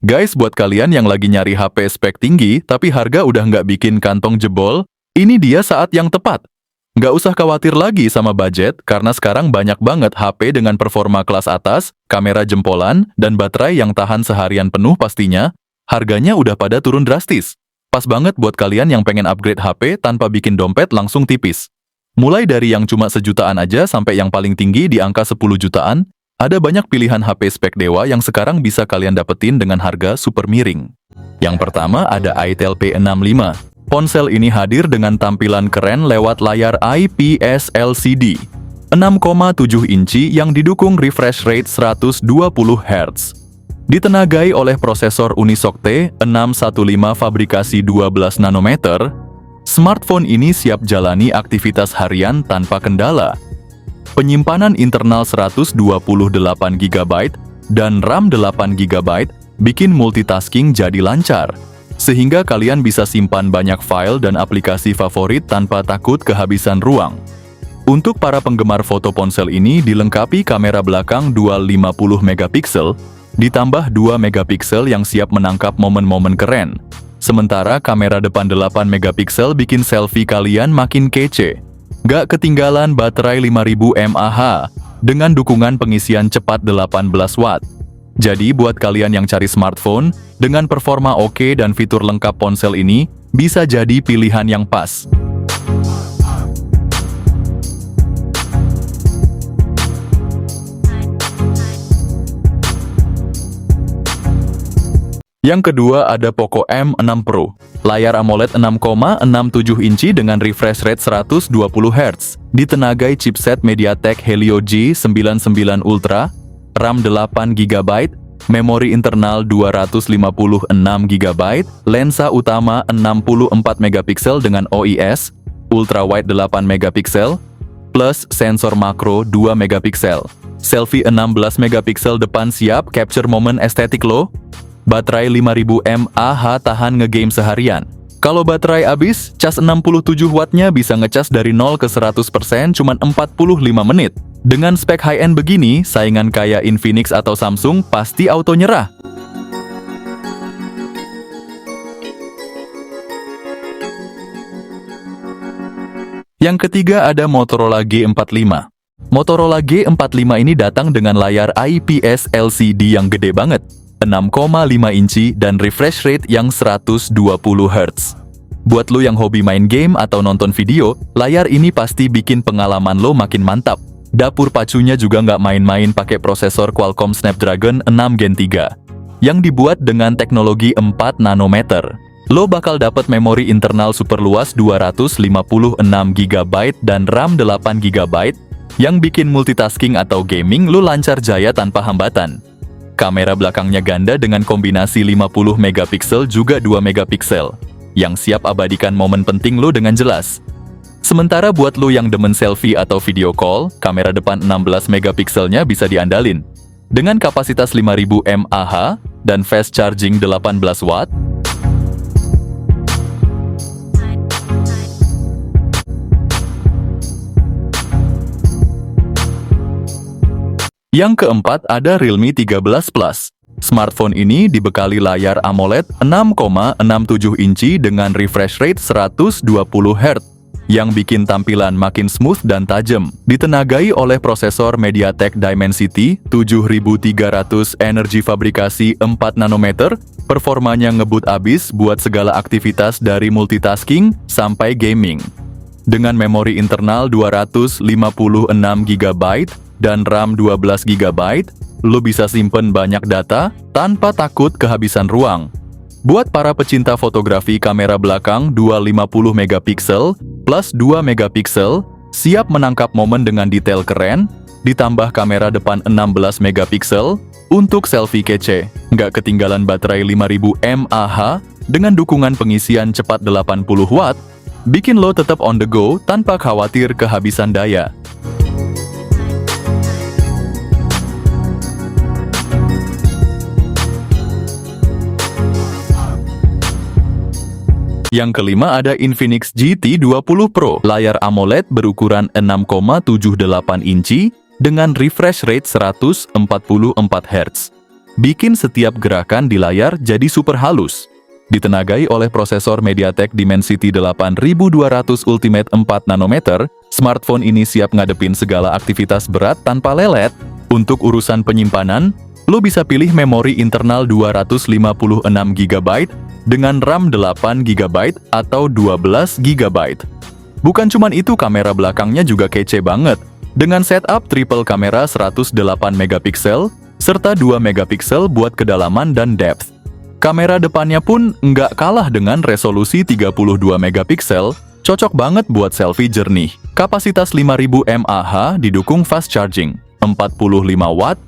Guys, buat kalian yang lagi nyari HP spek tinggi tapi harga udah nggak bikin kantong jebol, ini dia saat yang tepat. Nggak usah khawatir lagi sama budget, karena sekarang banyak banget HP dengan performa kelas atas, kamera jempolan, dan baterai yang tahan seharian penuh pastinya. Harganya udah pada turun drastis. Pas banget buat kalian yang pengen upgrade HP tanpa bikin dompet langsung tipis. Mulai dari yang cuma sejutaan aja sampai yang paling tinggi di angka 10 jutaan, ada banyak pilihan HP spek dewa yang sekarang bisa kalian dapetin dengan harga super miring. Yang pertama ada Itel P65. Ponsel ini hadir dengan tampilan keren lewat layar IPS LCD 6,7 inci yang didukung refresh rate 120 Hz. Ditenagai oleh prosesor Unisoc T615 fabrikasi 12 nanometer, smartphone ini siap jalani aktivitas harian tanpa kendala. Penyimpanan internal 128 GB dan RAM 8 GB bikin multitasking jadi lancar, sehingga kalian bisa simpan banyak file dan aplikasi favorit tanpa takut kehabisan ruang. Untuk para penggemar foto, ponsel ini dilengkapi kamera belakang dual 50 megapiksel, ditambah 2 megapiksel yang siap menangkap momen-momen keren. Sementara kamera depan 8 megapiksel bikin selfie kalian makin kece. Gak ketinggalan baterai 5000 mAh dengan dukungan pengisian cepat 18 Watt. Jadi buat kalian yang cari smartphone dengan performa oke dan fitur lengkap, ponsel ini bisa jadi pilihan yang pas. Yang kedua ada Poco M6 Pro. Layar AMOLED 6,67 inci dengan refresh rate 120 Hz. Ditenagai chipset MediaTek Helio G99 Ultra, RAM 8 GB, memori internal 256 GB, lensa utama 64 megapiksel dengan OIS, ultrawide 8 megapiksel, plus sensor makro 2 megapiksel. Selfie 16 megapiksel depan siap capture momen estetik lo. Baterai 5000 mAh tahan ngegame seharian. Kalau baterai habis, cas 67 wattnya bisa ngecas dari 0 ke 100% cuma 45 menit. Dengan spek high-end begini, saingan kayak Infinix atau Samsung pasti auto nyerah. Yang ketiga ada Motorola G45. Motorola G45 ini datang dengan layar IPS LCD yang gede banget, 6,5 inci dan refresh rate yang 120 Hz. Buat lo yang hobi main game atau nonton video, layar ini pasti bikin pengalaman lo makin mantap. Dapur pacunya juga nggak main-main, pakai prosesor Qualcomm Snapdragon 6 Gen 3 yang dibuat dengan teknologi 4 nanometer. Lo bakal dapat memori internal super luas 256 GB dan RAM 8 GB yang bikin multitasking atau gaming lo lancar jaya tanpa hambatan. Kamera belakangnya ganda dengan kombinasi 50 megapiksel juga 2 megapiksel yang siap abadikan momen penting lo dengan jelas. Sementara buat lo yang demen selfie atau video call, kamera depan 16 megapikselnya bisa diandalin. Dengan kapasitas 5000 mAh dan fast charging 18 Watt, Yang keempat ada Realme 13 Plus. Smartphone ini dibekali layar AMOLED 6,67 inci dengan refresh rate 120 Hz yang bikin tampilan makin smooth dan tajam. Ditenagai oleh prosesor MediaTek Dimensity 7300 energi fabrikasi 4 nanometer, performanya ngebut abis buat segala aktivitas dari multitasking sampai gaming. Dengan memori internal 256 GB dan RAM 12 GB, lo bisa simpen banyak data tanpa takut kehabisan ruang. Buat para pecinta fotografi, kamera belakang 250 megapiksel plus 2 megapiksel siap menangkap momen dengan detail keren, ditambah kamera depan 16 megapiksel untuk selfie kece. Nggak ketinggalan baterai 5000 mAh dengan dukungan pengisian cepat 80 Watt, bikin lo tetap on the go tanpa khawatir kehabisan daya. Yang kelima ada Infinix GT20 Pro. Layar AMOLED berukuran 6,78 inci dengan refresh rate 144 Hz. bikin setiap gerakan di layar jadi super halus. Ditenagai oleh prosesor MediaTek Dimensity 8200 Ultimate 4 nanometer, smartphone ini siap ngadepin segala aktivitas berat tanpa lelet. Untuk urusan penyimpanan, lo bisa pilih memori internal 256 GB dengan RAM 8 GB atau 12 GB. Bukan cuman itu, kamera belakangnya juga kece banget, dengan setup triple kamera 108 megapiksel, serta 2 megapiksel buat kedalaman dan depth. Kamera depannya pun nggak kalah dengan resolusi 32 megapiksel, cocok banget buat selfie jernih. Kapasitas 5000 mAh didukung fast charging, 45 watt.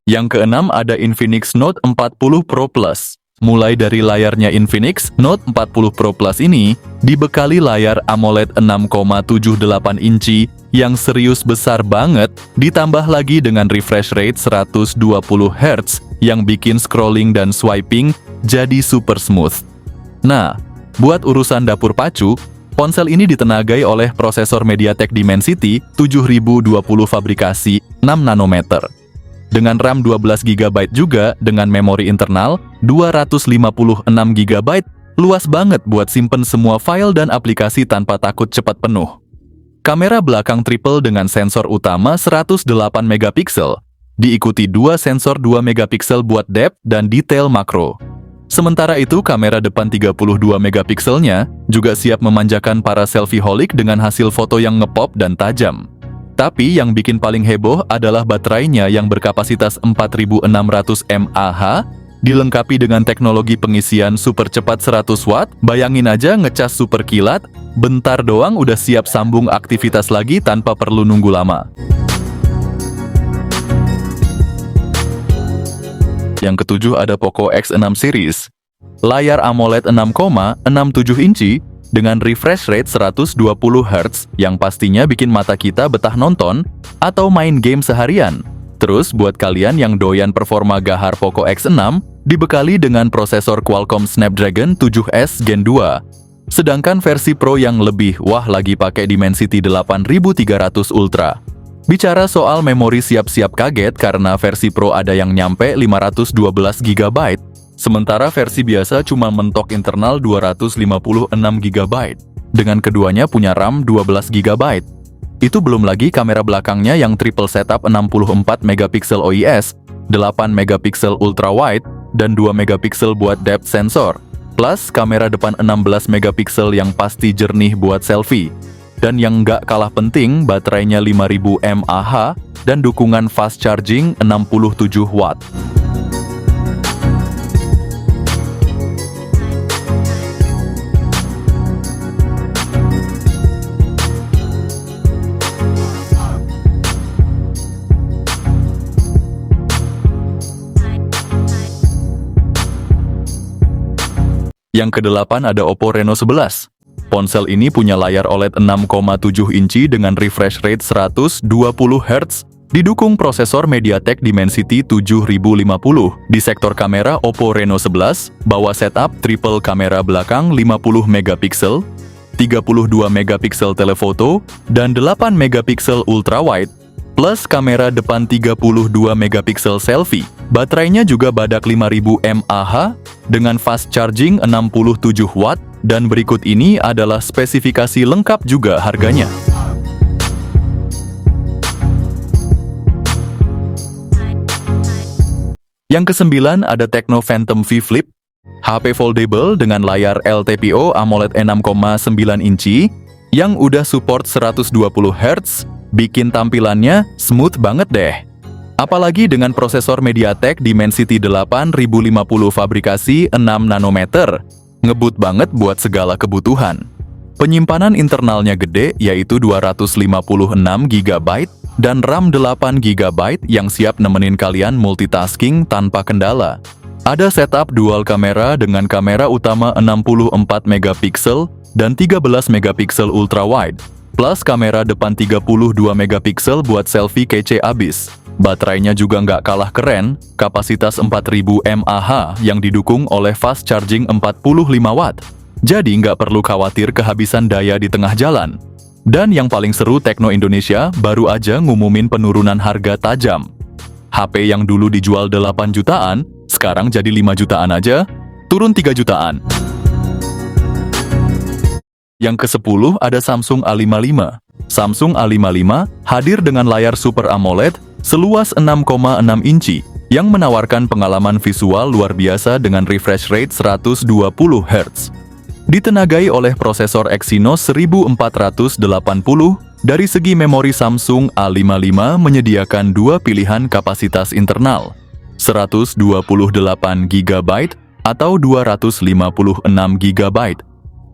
Yang keenam ada Infinix Note 40 Pro Plus. Mulai dari layarnya Infinix Note 40 Pro Plus ini dibekali layar AMOLED 6,78 inci yang serius besar banget, ditambah lagi dengan refresh rate 120 Hz yang bikin scrolling dan swiping jadi super smooth. Nah, buat urusan dapur pacu, ponsel ini ditenagai oleh prosesor MediaTek Dimensity 7020 fabrikasi 6 nanometer. Dengan RAM 12 GB juga dengan memori internal 256 GB, luas banget buat simpen semua file dan aplikasi tanpa takut cepat penuh. Kamera belakang triple dengan sensor utama 108 megapiksel, diikuti dua sensor 2 megapiksel buat depth dan detail makro. Sementara itu, kamera depan 32 megapikselnya juga siap memanjakan para selfie-holic dengan hasil foto yang ngepop dan tajam. Tapi yang bikin paling heboh adalah baterainya yang berkapasitas 4600 mAh, dilengkapi dengan teknologi pengisian super cepat 100 watt. Bayangin aja ngecas super kilat, bentar doang udah siap sambung aktivitas lagi tanpa perlu nunggu lama. Yang ketujuh ada Poco X6 series. Layar AMOLED 6,67 inci dengan refresh rate 120 Hz yang pastinya bikin mata kita betah nonton atau main game seharian. Terus buat kalian yang doyan performa gahar Poco X6, dibekali dengan prosesor Qualcomm Snapdragon 7S Gen 2. Sedangkan versi Pro yang lebih wah lagi pakai Dimensity 8300 Ultra. Bicara soal memori, siap-siap kaget karena versi Pro ada yang nyampe 512 GB. Sementara versi biasa cuma mentok internal 256 GB. Dengan keduanya punya RAM 12 GB. Itu belum lagi kamera belakangnya yang triple setup 64 megapiksel OIS, 8 megapiksel ultra wide, dan 2 megapiksel buat depth sensor. Plus kamera depan 16 megapiksel yang pasti jernih buat selfie. Dan yang nggak kalah penting, baterainya 5000 mAh dan dukungan fast charging 67 watt. Yang kedelapan ada Oppo Reno 11. Ponsel ini punya layar OLED 6,7 inci dengan refresh rate 120 Hz, didukung prosesor MediaTek Dimensity 7050. Di sektor kamera, Oppo Reno 11 bawa setup triple kamera belakang 50 megapiksel, 32 megapiksel telefoto, dan 8 megapiksel ultrawide, plus kamera depan 32 megapiksel selfie. Baterainya juga badak 5000 mAh dengan fast charging 67 watt, dan berikut ini adalah spesifikasi lengkap juga harganya. Yang kesembilan ada Tecno Phantom V Flip, HP foldable dengan layar LTPO AMOLED 6,9 inci yang udah support 120 Hz, bikin tampilannya smooth banget deh. Apalagi dengan prosesor MediaTek Dimensity 8050 fabrikasi 6 nanometer, ngebut banget buat segala kebutuhan. Penyimpanan internalnya gede, yaitu 256 GB dan RAM 8 GB yang siap nemenin kalian multitasking tanpa kendala. Ada setup dual kamera dengan kamera utama 64 megapiksel dan 13 megapiksel ultrawide, plus kamera depan 32 megapiksel buat selfie kece abis. Baterainya juga nggak kalah keren, kapasitas 4000 mAh yang didukung oleh fast charging 45 watt. Jadi nggak perlu khawatir kehabisan daya di tengah jalan. Dan yang paling seru, Tekno Indonesia baru aja ngumumin penurunan harga tajam. HP yang dulu dijual 8 jutaan, sekarang jadi 5 jutaan aja, turun 3 jutaan. Yang ke-10 ada Samsung A55. Samsung A55 hadir dengan layar Super AMOLED seluas 6,6 inci yang menawarkan pengalaman visual luar biasa dengan refresh rate 120 Hz. Ditenagai oleh prosesor Exynos 1480, dari segi memori Samsung A55 menyediakan dua pilihan kapasitas internal, 128 GB atau 256 GB,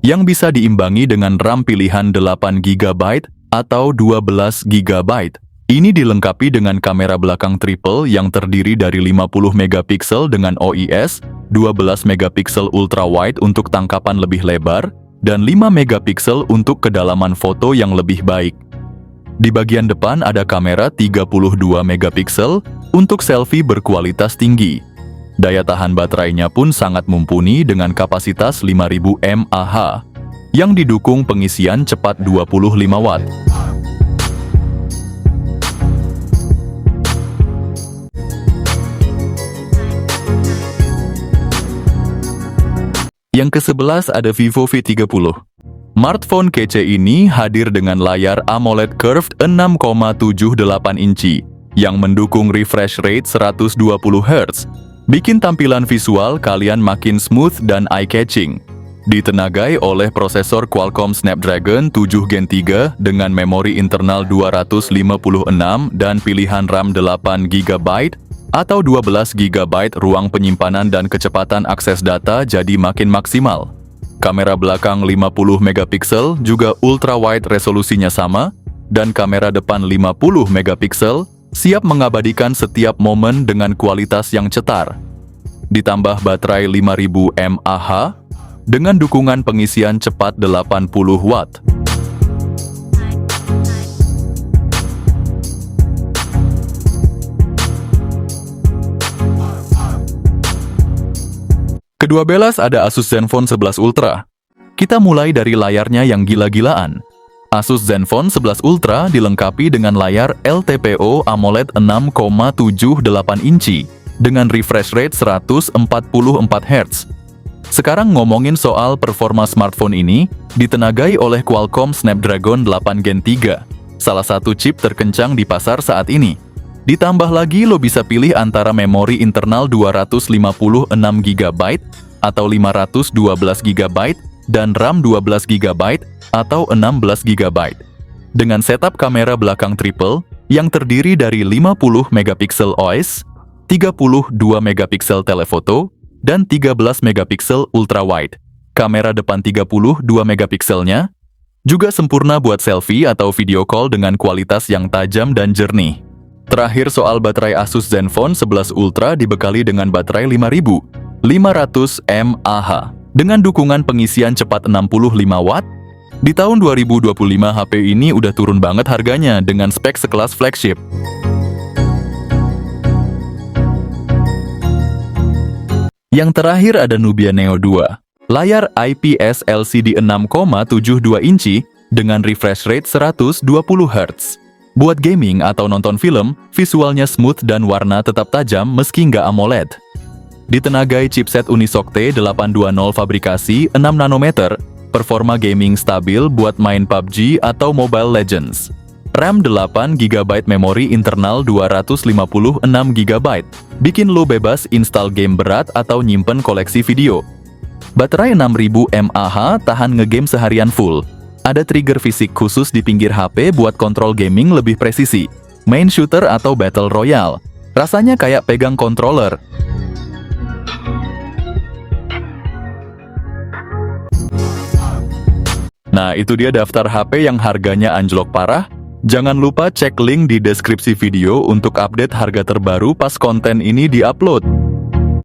yang bisa diimbangi dengan RAM pilihan 8 GB atau 12 GB. Ini dilengkapi dengan kamera belakang triple yang terdiri dari 50 megapiksel dengan OIS, 12 megapiksel ultra wide untuk tangkapan lebih lebar, dan 5 megapiksel untuk kedalaman foto yang lebih baik. Di bagian depan ada kamera 32 megapiksel untuk selfie berkualitas tinggi. Daya tahan baterainya pun sangat mumpuni dengan kapasitas 5000 mAh, yang didukung pengisian cepat 25 Watt. Yang ke-11 ada Vivo V30. Smartphone kece ini hadir dengan layar AMOLED Curved 6,78 inci yang mendukung refresh rate 120 Hz. Bikin tampilan visual kalian makin smooth dan eye-catching. Ditenagai oleh prosesor Qualcomm Snapdragon 7 Gen 3 dengan memori internal 256 dan pilihan RAM 8 GB atau 12 GB ruang penyimpanan dan kecepatan akses data jadi makin maksimal. Kamera belakang 50 megapiksel juga ultra wide resolusinya sama, dan kamera depan 50 megapiksel siap mengabadikan setiap momen dengan kualitas yang cetar. Ditambah baterai 5000 mAh dengan dukungan pengisian cepat 80 Watt. Kedua belas ada Asus Zenfone 11 Ultra. Kita mulai dari layarnya yang gila-gilaan. Asus Zenfone 11 Ultra dilengkapi dengan layar LTPO AMOLED 6,78 inci dengan refresh rate 144 Hz. Sekarang ngomongin soal performa smartphone ini, ditenagai oleh Qualcomm Snapdragon 8 Gen 3, salah satu chip terkencang di pasar saat ini. Ditambah lagi lo bisa pilih antara memori internal 256 GB atau 512 GB dan RAM 12 GB atau 16 GB. Dengan setup kamera belakang triple yang terdiri dari 50 megapiksel OIS, 32 megapiksel telefoto, dan 13 megapiksel ultra wide. Kamera depan 32 megapikselnya juga sempurna buat selfie atau video call dengan kualitas yang tajam dan jernih. Terakhir soal baterai Asus Zenfone 11 Ultra dibekali dengan baterai 5500 mAh dengan dukungan pengisian cepat 65 Watt. Di tahun 2025 HP ini udah turun banget harganya dengan spek sekelas flagship. Yang terakhir ada Nubia Neo 2. Layar IPS LCD 6,72 inci dengan refresh rate 120 Hz. Buat gaming atau nonton film, visualnya smooth dan warna tetap tajam meski nggak AMOLED. Ditenagai chipset Unisoc T820 fabrikasi 6 nanometer, performa gaming stabil buat main PUBG atau Mobile Legends. RAM 8 GB, memori internal 256 GB, bikin lo bebas install game berat atau nyimpen koleksi video. Baterai 6000 mAh tahan ngegame seharian full. Ada trigger fisik khusus di pinggir HP buat kontrol gaming lebih presisi. Main shooter atau battle royale. Rasanya kayak pegang controller. Nah, itu dia daftar HP yang harganya anjlok parah. Jangan lupa cek link di deskripsi video untuk update harga terbaru pas konten ini diupload.